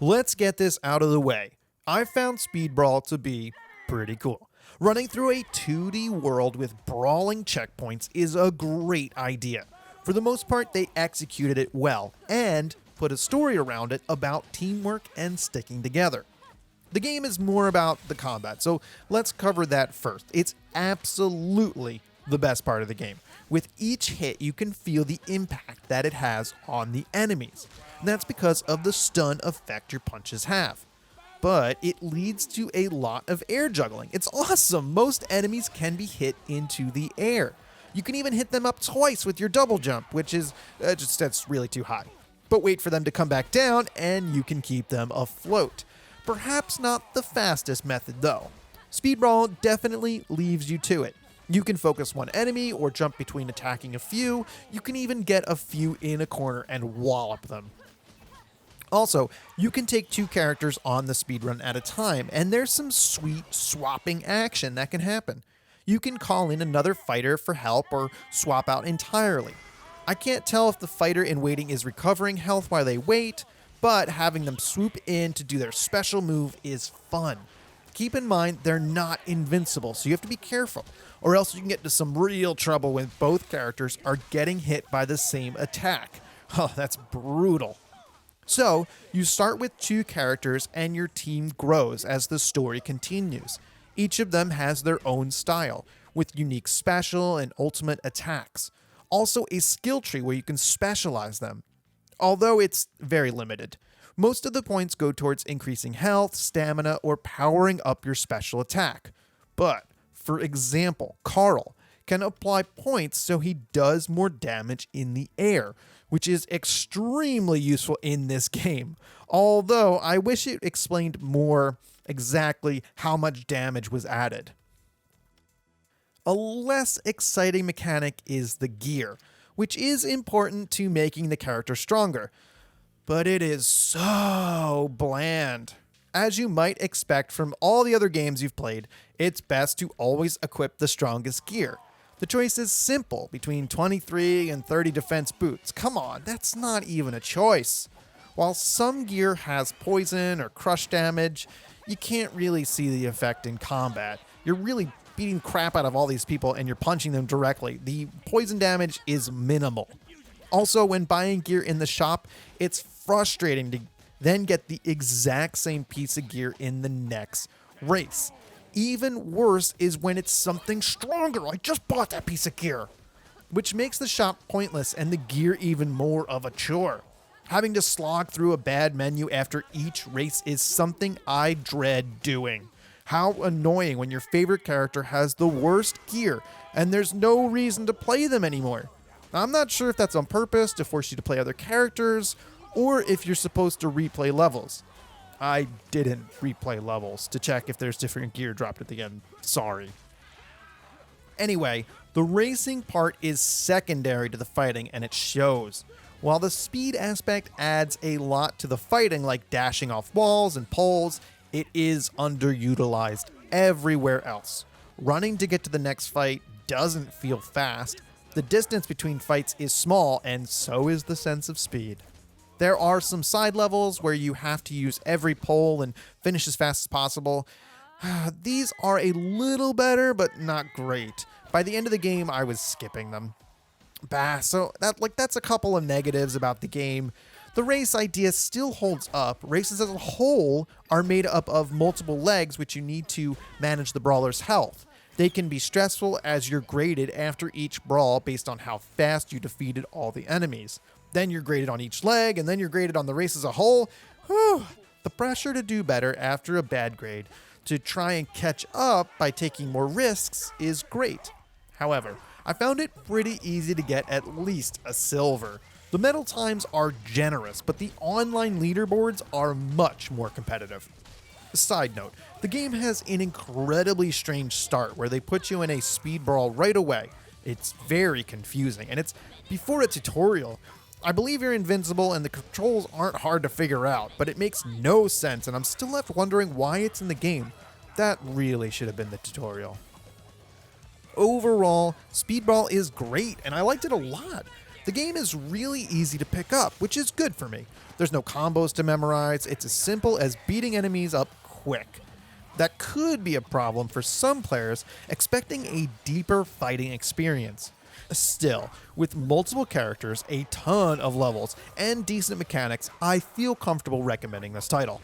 Let's get this out of the way. I found Speed Brawl to be pretty cool. Running through a 2D world with brawling checkpoints is a great idea. For the most part, they executed it well and put a story around it about teamwork and sticking together. The game is more about the combat, so let's cover that first. It's absolutely the best part of the game. With each hit, you can feel the impact that it has on the enemies. And that's because of the stun effect your punches have. But it leads to a lot of air juggling. It's awesome. Most enemies can be hit into the air. You can even hit them up twice with your double jump, which is that's really too high. But wait for them to come back down and you can keep them afloat. Perhaps not the fastest method though. Speed Brawl definitely leaves you to it. You can focus one enemy or jump between attacking a few. You can even get a few in a corner and wallop them. Also, you can take two characters on the speedrun at a time, and there's some sweet swapping action that can happen. You can call in another fighter for help or swap out entirely. I can't tell if the fighter in waiting is recovering health while they wait, but having them swoop in to do their special move is fun. Keep in mind, they're not invincible, so you have to be careful, or else you can get into some real trouble when both characters are getting hit by the same attack. Oh, that's brutal. So, you start with two characters and your team grows as the story continues. Each of them has their own style, with unique special and ultimate attacks. Also, a skill tree where you can specialize them, although it's very limited. Most of the points go towards increasing health, stamina, or powering up your special attack. But, for example, Carl can apply points so he does more damage in the air, which is extremely useful in this game. Although, I wish it explained more exactly how much damage was added. A less exciting mechanic is the gear, which is important to making the character stronger. But it is so bland. As you might expect from all the other games you've played, it's best to always equip the strongest gear. The choice is simple between 23 and 30 defense boots. Come on, that's not even a choice. While some gear has poison or crush damage, you can't really see the effect in combat. You're really beating crap out of all these people and you're punching them directly. The poison damage is minimal. Also, when buying gear in the shop, it's frustrating to then get the exact same piece of gear in the next race. Even worse is when it's something stronger. I just bought that piece of gear. Which makes the shop pointless and the gear even more of a chore. Having to slog through a bad menu after each race is something I dread doing. How annoying when your favorite character has the worst gear and there's no reason to play them anymore. I'm not sure if that's on purpose to force you to play other characters or if you're supposed to replay levels. I didn't replay levels to check if there's different gear dropped at the end. Sorry. Anyway, the racing part is secondary to the fighting and it shows. While the speed aspect adds a lot to the fighting, like dashing off walls and poles, it is underutilized everywhere else. Running to get to the next fight doesn't feel fast. The distance between fights is small, and so is the sense of speed. There are some side levels where you have to use every pole and finish as fast as possible. These are a little better, but not great. By the end of the game, I was skipping them. So that's a couple of negatives about the game. The race idea still holds up. Races as a whole are made up of multiple legs, which you need to manage the brawler's health. They can be stressful as you're graded after each brawl based on how fast you defeated all the enemies. Then you're graded on each leg, and then you're graded on the race as a whole. Whew. The pressure to do better after a bad grade, to try and catch up by taking more risks, is great. However, I found it pretty easy to get at least a silver. The medal times are generous, but the online leaderboards are much more competitive. Side note, the game has an incredibly strange start where they put you in a speed brawl right away. It's very confusing, and it's before a tutorial. I believe you're invincible and the controls aren't hard to figure out, but it makes no sense and I'm still left wondering why it's in the game. That really should have been the tutorial. Overall, Speed Brawl is great and I liked it a lot. The game is really easy to pick up, which is good for me. There's no combos to memorize, it's as simple as beating enemies up quick. That could be a problem for some players expecting a deeper fighting experience. Still, with multiple characters, a ton of levels, and decent mechanics, I feel comfortable recommending this title.